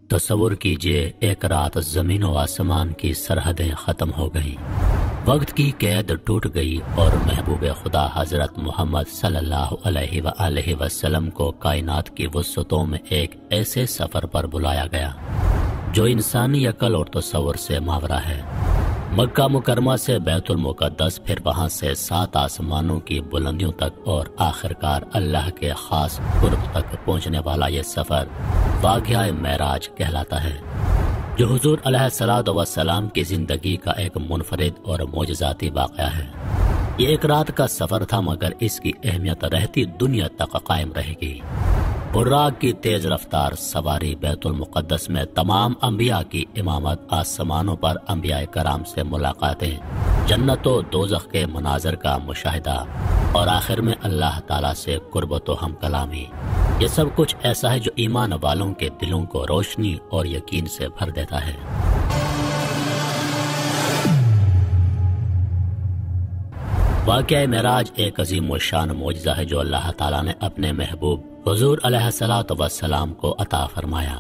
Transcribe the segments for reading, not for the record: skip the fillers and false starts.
تصور کیجئے ایک رات زمین و آسمان کی سرحدیں ختم ہو گئیں، وقت کی قید ٹوٹ گئی اور محبوب خدا حضرت محمد صلی اللہ علیہ وآلہ وسلم کو کائنات کی وسعتوں میں ایک ایسے سفر پر بلایا گیا جو انسانی عقل اور تصور سے ماورا ہے۔ مکہ مکرمہ سے بیت المقدس، پھر وہاں سے 7 آسمانوں کی بلندیوں تک اور آخرکار اللہ کے خاص قرب تک پہنچنے والا یہ سفر واقعہ معراج کہلاتا ہے، جو حضور علیہ الصلوۃ والسلام کی زندگی کا ایک منفرد اور معجزاتی واقعہ ہے۔ یہ ایک رات کا سفر تھا، مگر اس کی اہمیت رہتی دنیا تک قائم رہے گی۔ براق کی تیز رفتار سواری، بیت المقدس میں تمام انبیاء کی امامت، آسمانوں پر انبیاء کرام سے ملاقاتیں، جنت و دوزخ کے مناظر کا مشاہدہ اور آخر میں اللہ تعالیٰ سے قربت و ہم کلامی، یہ سب کچھ ایسا ہے جو ایمان والوں کے دلوں کو روشنی اور یقین سے بھر دیتا ہے۔ واقعہ معراج ایک عظیم و شان معجزہ ہے جو اللہ تعالیٰ نے اپنے محبوب حضور علیہ الصلوۃ والسلام کو عطا فرمایا۔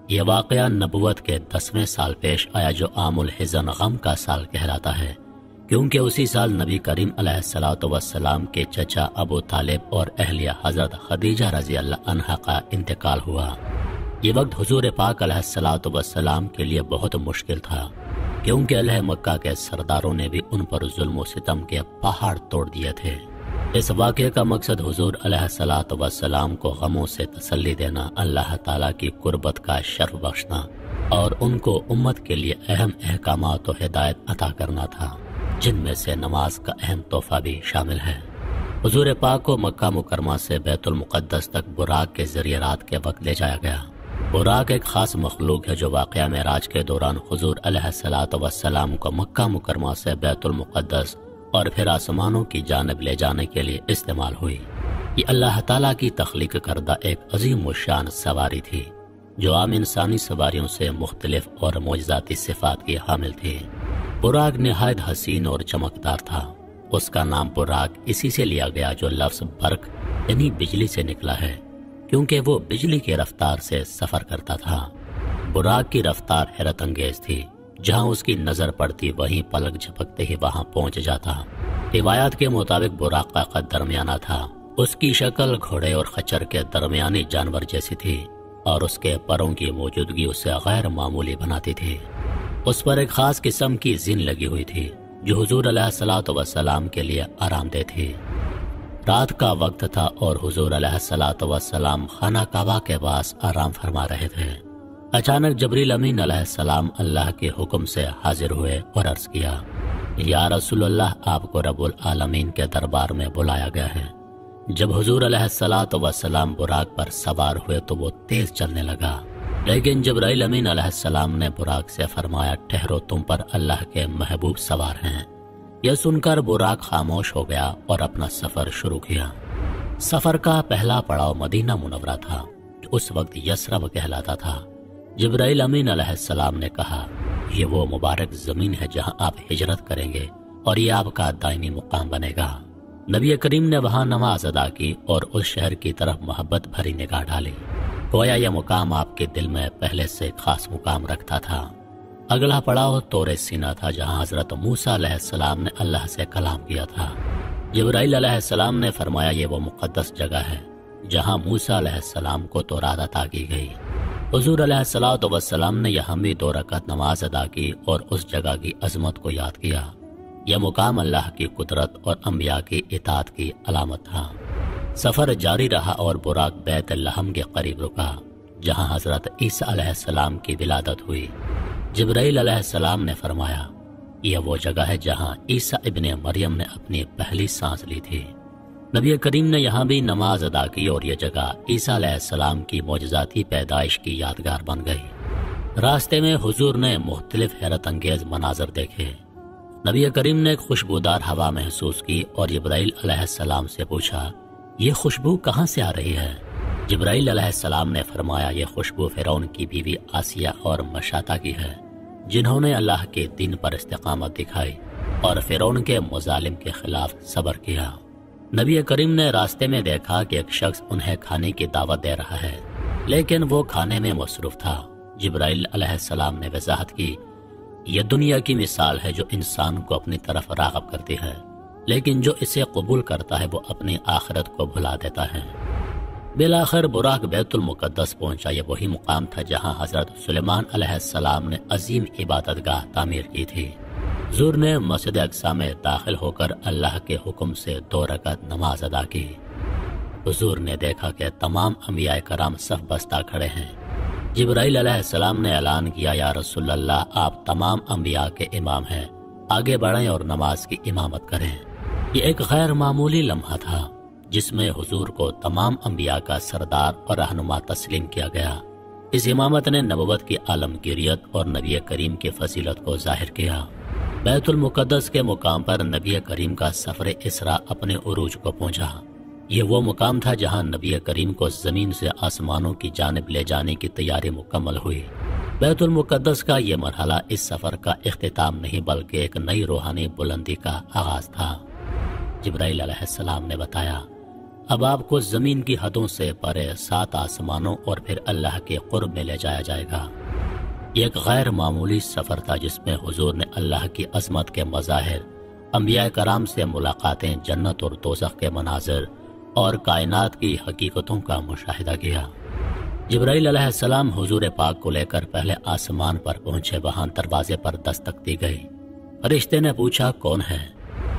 یہ واقعہ نبوت کے 10ویں سال پیش آیا، جو عام الحزن، غم کا سال کہلاتا ہے، کیونکہ اسی سال نبی کریم علیہ الصلوۃ والسلام کے چچا ابو طالب اور اہلیہ حضرت خدیجہ رضی اللہ عنہا کا انتقال ہوا۔ یہ وقت حضور پاک علیہ الصلوۃ والسلام کے لیے بہت مشکل تھا، کیونکہ اہل مکہ کے سرداروں نے بھی ان پر ظلم و ستم کے پہاڑ توڑ دیے تھے۔ اس واقعے کا مقصد حضور علیہ الصلوۃ والسلام کو غموں سے تسلی دینا، اللہ تعالیٰ کی قربت کا شرف بخشنا اور ان کو امت کے لیے اہم احکامات و ہدایت عطا کرنا تھا، جن میں سے نماز کا اہم تحفہ بھی شامل ہے۔ حضور پاک کو مکہ مکرمہ سے بیت المقدس تک براق کے ذریعے رات کے وقت لے جایا گیا۔ براق ایک خاص مخلوق ہے جو واقعہ معراج کے دوران حضور علیہ الصلوۃ والسلام کو مکہ مکرمہ سے بیت المقدس اور پھر آسمانوں کی جانب لے جانے کے لیے استعمال ہوئی۔ یہ اللہ تعالیٰ کی تخلیق کردہ ایک عظیم و شان سواری تھی، جو عام انسانی سواریوں سے مختلف اور معجزاتی صفات کی حامل تھی۔ براق نہایت حسین اور چمکدار تھا۔ اس کا نام براق اسی سے لیا گیا جو لفظ برق یعنی بجلی سے نکلا ہے، کیونکہ وہ بجلی کی رفتار سے سفر کرتا تھا۔ براق کی رفتار حیرت انگیز تھی، جہاں اس کی نظر پڑتی وہیں پلک جھپکتے ہی وہاں پہنچ جاتا۔ روایات کے مطابق براق کا قد درمیانہ تھا، اس کی شکل گھوڑے اور خچر کے درمیانی جانور جیسی تھی اور اس کے پروں کی موجودگی اسے غیر معمولی بناتی تھی۔ اس پر ایک خاص قسم کی زن لگی ہوئی تھی جو حضور علیہ الصلوۃ والسلام کے لیے آرام دہ تھی۔ رات کا وقت تھا اور حضور علیہ الصلوۃ والسلام خانہ کعبہ کے پاس آرام فرما رہے تھے۔ اچانک جبریل امین علیہ السلام اللہ کے حکم سے حاضر ہوئے اور عرض کیا، یا رسول اللہ، آپ کو رب العالمین کے دربار میں بلایا گیا ہے۔ جب حضور علیہ الصلوۃ والسلام براق پر سوار ہوئے تو وہ تیز چلنے لگا، لیکن جبرائیل امین علیہ السلام نے براق سے فرمایا، ٹھہرو، تم پر اللہ کے محبوب سوار ہیں۔ یہ سن کر براق خاموش ہو گیا اور اپنا سفر شروع کیا۔ سفر کا پہلا پڑاؤ مدینہ منورہ تھا، جو اس وقت یثرب کہلاتا تھا۔ جبرائیل امین علیہ السلام نے کہا، یہ وہ مبارک زمین ہے جہاں آپ ہجرت کریں گے اور یہ آپ کا دائمی مقام بنے گا۔ نبی کریم نے وہاں نماز ادا کی اور اس شہر کی طرف محبت بھری نگاہ ڈالی، گویا یہ مقام آپ کے دل میں پہلے سے خاص مقام رکھتا تھا۔ اگلا پڑاؤ طور سینا تھا، جہاں حضرت موسیٰ علیہ السلام نے اللہ سے کلام کیا تھا۔ جبرائیل علیہ السلام نے فرمایا، یہ وہ مقدس جگہ ہے جہاں موسیٰ علیہ السلام کو تورات عطا کی گئی۔ حضور علیہ الصلوۃ والسلام نے یہاں بھی 2 رکعت نماز ادا کی اور اس جگہ کی عظمت کو یاد کیا۔ یہ مقام اللہ کی قدرت اور انبیاء کی اطاعت کی علامت تھا۔ سفر جاری رہا اور براق بیت لحم کے قریب رکا، جہاں حضرت عیسیٰ علیہ السلام کی ولادت ہوئی۔ جبرائیل علیہ السلام نے فرمایا، یہ وہ جگہ ہے جہاں عیسیٰ ابن مریم نے اپنی پہلی سانس لی تھی۔ نبی کریم نے یہاں بھی نماز ادا کی اور یہ جگہ عیسیٰ علیہ السلام کی معجزاتی پیدائش کی یادگار بن گئی۔ راستے میں حضور نے مختلف حیرت انگیز مناظر دیکھے۔ نبی کریم نے ایک خوشبودار ہوا محسوس کی اور جبرائیل علیہ السلام سے پوچھا، یہ خوشبو کہاں سے آ رہی ہے؟ جبرائیل علیہ السلام نے فرمایا، یہ خوشبو فرعون کی بیوی آسیہ اور مشاطہ کی ہے، جنہوں نے اللہ کے دین پر استقامت دکھائی اور فرعون کے مظالم کے خلاف صبر کیا۔ نبی کریم نے راستے میں دیکھا کہ ایک شخص انہیں کھانے کی دعوت دے رہا ہے، لیکن وہ کھانے میں مصروف تھا۔ جبرائیل علیہ السلام نے وضاحت کی، یہ دنیا کی مثال ہے جو انسان کو اپنی طرف راغب کرتی ہے، لیکن جو اسے قبول کرتا ہے وہ اپنی آخرت کو بھلا دیتا ہے۔ بالآخر براق بیت المقدس پہنچا۔ یہ وہی مقام تھا جہاں حضرت سلیمان علیہ السلام نے عظیم عبادت گاہ تعمیر کی تھی۔ حضور نے مسجد اقصی میں داخل ہو کر اللہ کے حکم سے 2 رکعت نماز ادا کی۔ حضور نے دیکھا کہ تمام انبیاء کرام صف بستہ کھڑے ہیں۔ جبرائیل علیہ السلام نے اعلان کیا، یا رسول اللہ، آپ تمام انبیاء کے امام ہیں، آگے بڑھیں اور نماز کی امامت کریں۔ یہ ایک غیر معمولی لمحہ تھا جس میں حضور کو تمام انبیاء کا سردار اور رہنما تسلیم کیا گیا۔ اس امامت نے نبوت کی عالمگیریت اور نبی کریم کی فضیلت کو ظاہر کیا۔ بیت المقدس کے مقام پر نبی کریم کا سفر اسراء اپنے عروج کو پہنچا۔ یہ وہ مقام تھا جہاں نبی کریم کو زمین سے آسمانوں کی جانب لے جانے کی تیاری مکمل ہوئی۔ بیت المقدس کا یہ مرحلہ اس سفر کا اختتام نہیں بلکہ ایک نئی روحانی بلندی کا آغاز تھا۔ جبرائیل علیہ السلام نے بتایا، اب آپ کو زمین کی حدوں سے پرے 7 آسمانوں اور پھر اللہ کے قرب میں لے جایا جائے گا۔ یہ ایک غیر معمولی سفر تھا جس میں حضور نے اللہ کی عظمت کے مظاہر، انبیاء کرام سے ملاقاتیں، جنت اور دوزخ کے مناظر اور کائنات کی حقیقتوں کا مشاہدہ کیا۔ جبرائیل علیہ السلام حضور پاک کو لے کر پہلے آسمان پر پہنچے۔ وہاں دروازے پر دستک دی گئی۔ فرشتے نے پوچھا، کون ہے؟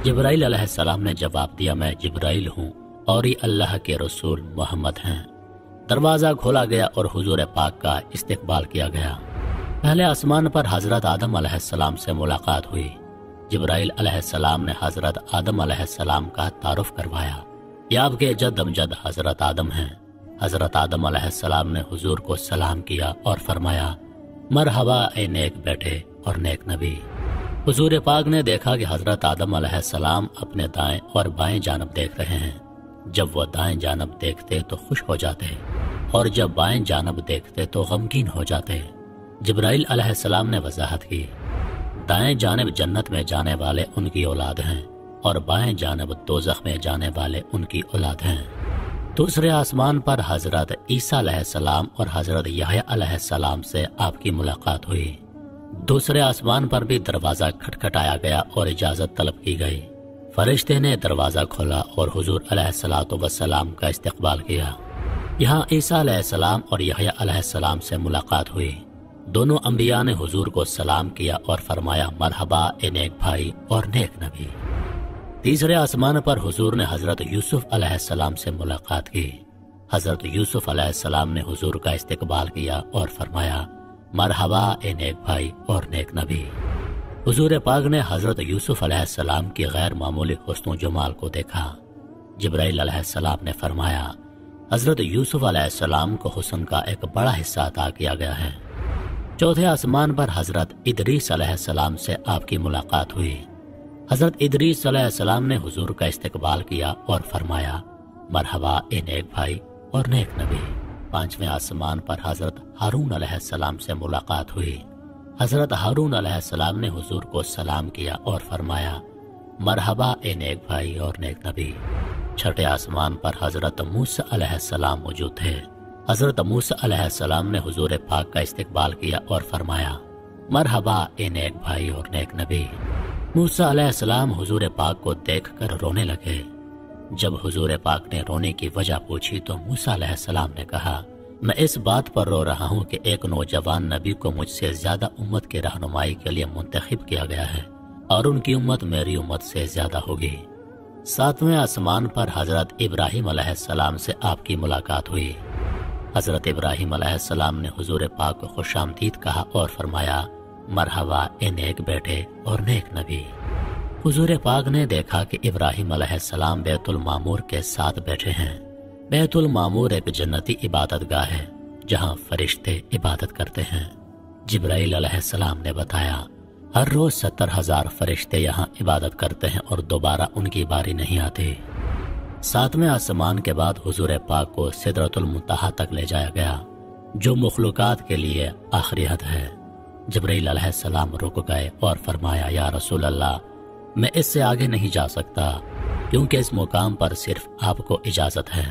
جبرائیل علیہ السلام نے جواب دیا، میں جبرائیل ہوں اور یہ اللہ کے رسول محمد ہیں۔ دروازہ کھولا گیا اور حضور پاک کا استقبال کیا گیا۔ پہلے آسمان پر حضرت آدم علیہ السلام سے ملاقات ہوئی۔ جبرائیل علیہ السلام نے حضرت آدم علیہ السلام کا تعارف کروایا، یہ آپ کے جد امجد حضرت آدم ہیں۔ حضرت آدم علیہ السلام نے حضور کو سلام کیا اور فرمایا، مرحبا اے نیک بیٹے اور نیک نبی۔ حضور پاک نے دیکھا کہ حضرت آدم علیہ السلام اپنے دائیں اور بائیں جانب دیکھ رہے ہیں۔ جب وہ دائیں جانب دیکھتے تو خوش ہو جاتے اور جب بائیں جانب دیکھتے تو غمگین ہو جاتے۔ جبرائیل علیہ السلام نے وضاحت کی، دائیں جانب جنت میں جانے والے ان کی اولاد ہیں اور بائیں جانب دوزخ میں جانے والے ان کی اولاد ہیں۔ دوسرے آسمان پر حضرت عیسیٰ علیہ السلام اور حضرت یحییٰ علیہ السلام سے آپ کی ملاقات ہوئی۔ دوسرے آسمان پر بھی دروازہ کھٹکھٹایا گیا اور اجازت طلب کی گئی۔ فرشتے نے دروازہ کھولا اور حضور علیہ السلام کا استقبال کیا۔ یہاں عیسیٰ علیہ السلام اور یحییٰ علیہ السلام سے ملاقات ہوئی۔ دونوں انبیاء نے حضور کو سلام کیا اور فرمایا، مرحبا اے نیک بھائی اور نیک نبی۔ تیسرے آسمان پر حضور نے حضرت یوسف علیہ السلام سے ملاقات کی۔ حضرت یوسف علیہ السلام نے حضور کا استقبال کیا اور فرمایا، مرحبا اے نیک بھائی اور نیک نبی۔ حضور پاک نے حضرت یوسف علیہ السلام کی غیر معمولی حسن و جمال کو دیکھا۔ جبرائیل علیہ السلام نے فرمایا، حضرت یوسف علیہ السلام کو حسن کا ایک بڑا حصہ عطا کیا گیا ہے۔ چوتھے آسمان پر حضرت ادریس علیہ السلام سے آپ کی ملاقات ہوئی۔ حضرت ادریس علیہ السلام نے حضور کا استقبال کیا اور فرمایا، مرحبا اے نیک بھائی اور نیک نبی۔ پانچویں آسمان پر حضرت ہارون علیہ السلام سے ملاقات ہوئی۔ حضرت ہارون علیہ السلام نے حضور کو سلام کیا اور فرمایا، مرحبا اے نیک بھائی اور نیک نبی۔ چھٹے آسمان پر حضرت موسیٰ علیہ السلام موجود تھے۔ حضرت موسیٰ علیہ السلام نے حضور پاک کا استقبال کیا اور فرمایا، مرحبا اے نیک بھائی اور نیک نبی۔ موسیٰ علیہ السلام حضور پاک کو دیکھ کر رونے لگے۔ جب حضور پاک نے رونے کی وجہ پوچھی تو موسیٰ علیہ السلام نے کہا، میں اس بات پر رو رہا ہوں کہ ایک نوجوان نبی کو مجھ سے زیادہ امت کی رہنمائی کے لیے منتخب کیا گیا ہے اور ان کی امت میری امت سے زیادہ ہوگی۔ ساتویں آسمان پر حضرت ابراہیم علیہ السلام سے آپ کی ملاقات ہوئی۔ حضرت ابراہیم علیہ السلام نے حضور پاک کو خوش آمدید کہا اور فرمایا، مرحبا اے نیک بیٹے اور نیک نبی۔ حضور پاک نے دیکھا کہ ابراہیم علیہ السلام بیت المعمور کے ساتھ بیٹھے ہیں۔ بیت المعمور ایک جنتی عبادت گاہ ہے جہاں فرشتے عبادت کرتے ہیں۔ جبرائیل علیہ السلام نے بتایا، ہر روز 70,000 فرشتے یہاں عبادت کرتے ہیں اور دوبارہ ان کی باری نہیں آتی۔ ساتویں آسمان کے بعد حضور پاک کو سدرۃ المنتہا تک لے جایا گیا، جو مخلوقات کے لیے آخری حد ہے۔ جبرائیل علیہ السلام رک گئے اور فرمایا، یا رسول اللہ، میں اس سے آگے نہیں جا سکتا کیونکہ اس مقام پر صرف آپ کو اجازت ہے۔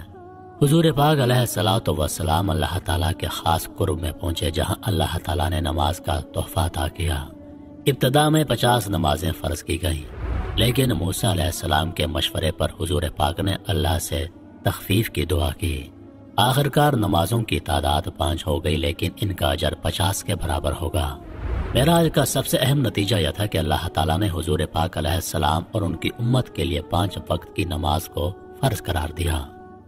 حضور پاک علیہ الصلوۃ والسلام اللہ تعالیٰ کے خاص قرب میں پہنچے، جہاں اللہ تعالیٰ نے نماز کا تحفہ عطا کیا۔ ابتدا میں 50 نمازیں فرض کی گئیں، لیکن موسیٰ علیہ السلام کے مشورے پر حضور پاک نے اللہ سے تخفیف کی دعا کی۔ آخرکار نمازوں کی تعداد 5 ہو گئی، لیکن ان کا اجر 50 کے برابر ہوگا۔ معراج کا سب سے اہم نتیجہ یہ تھا کہ اللہ تعالیٰ نے حضور پاک علیہ السلام اور ان کی امت کے لیے 5 وقت کی نماز کو فرض قرار دیا۔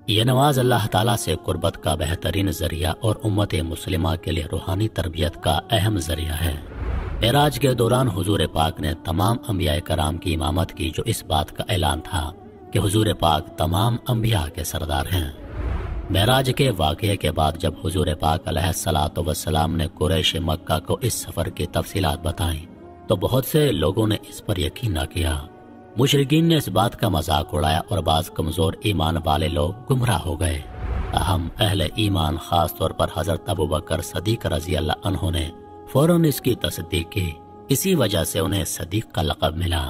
یہ نماز اللہ تعالیٰ سے قربت کا بہترین ذریعہ اور امت مسلمہ کے لیے روحانی تربیت کا اہم ذریعہ ہے۔ معراج کے دوران حضور پاک نے تمام انبیاء کرام کی امامت کی، جو اس بات کا اعلان تھا کہ حضور پاک تمام انبیاء کے سردار ہیں۔ معراج کے واقعے کے بعد جب حضور پاک علیہ الصلوۃ والسلام نے قریش مکہ کو اس سفر کی تفصیلات بتائیں تو بہت سے لوگوں نے اس پر یقین نہ کیا۔ مشرکین نے اس بات کا مذاق اڑایا اور بعض کمزور ایمان والے لوگ گمراہ ہو گئے۔ تاہم اہل ایمان خاص طور پر حضرت ابوبکر صدیق رضی اللہ عنہ نے فوراً اس کی تصدیق کی، اسی وجہ سے انہیں صدیق کا لقب ملا۔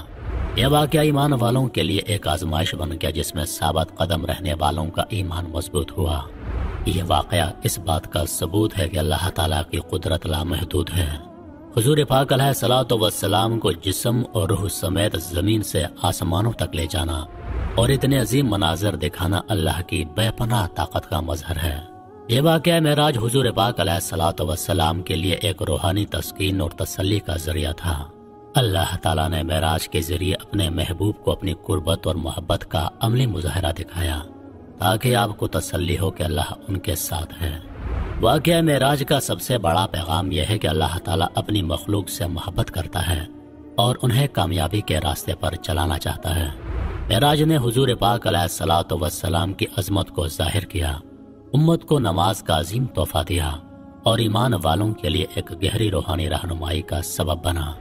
یہ واقعہ ایمان والوں کے لیے ایک آزمائش بن گیا، جس میں ثابت قدم رہنے والوں کا ایمان مضبوط ہوا۔ یہ واقعہ اس بات کا ثبوت ہے کہ اللہ تعالیٰ کی قدرت لامحدود ہے۔ حضور پاک علیہ الصلوۃ والسلام کو جسم اور روح سمیت زمین سے آسمانوں تک لے جانا اور اتنے عظیم مناظر دکھانا اللہ کی بے پناہ طاقت کا مظہر ہے۔ یہ واقعہ معراج حضور پاک علیہ الصلوۃ والسلام کے لیے ایک روحانی تسکین اور تسلی کا ذریعہ تھا۔ اللہ تعالیٰ نے معراج کے ذریعے اپنے محبوب کو اپنی قربت اور محبت کا عملی مظاہرہ دکھایا، تاکہ آپ کو تسلی ہو کہ اللہ ان کے ساتھ ہے۔ واقعہ معراج کا سب سے بڑا پیغام یہ ہے کہ اللہ تعالیٰ اپنی مخلوق سے محبت کرتا ہے اور انہیں کامیابی کے راستے پر چلانا چاہتا ہے۔ معراج نے حضور پاک علیہ الصلوۃ والسلام کی عظمت کو ظاہر کیا، امت کو نماز کا عظیم تحفہ دیا اور ایمان والوں کے لیے ایک گہری روحانی رہنمائی کا سبب بنا۔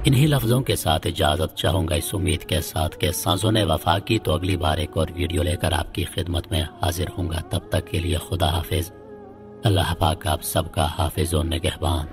انہی لفظوں کے ساتھ اجازت چاہوں گا، اس امید کے ساتھ کہ سانزوں نے وفا کی تو اگلی بار ایک اور ویڈیو لے کر آپ کی خدمت میں حاضر ہوں گا۔ تب تک کے لیے خدا حافظ۔ اللہ پاک آپ سب کا حافظ و نگہبان۔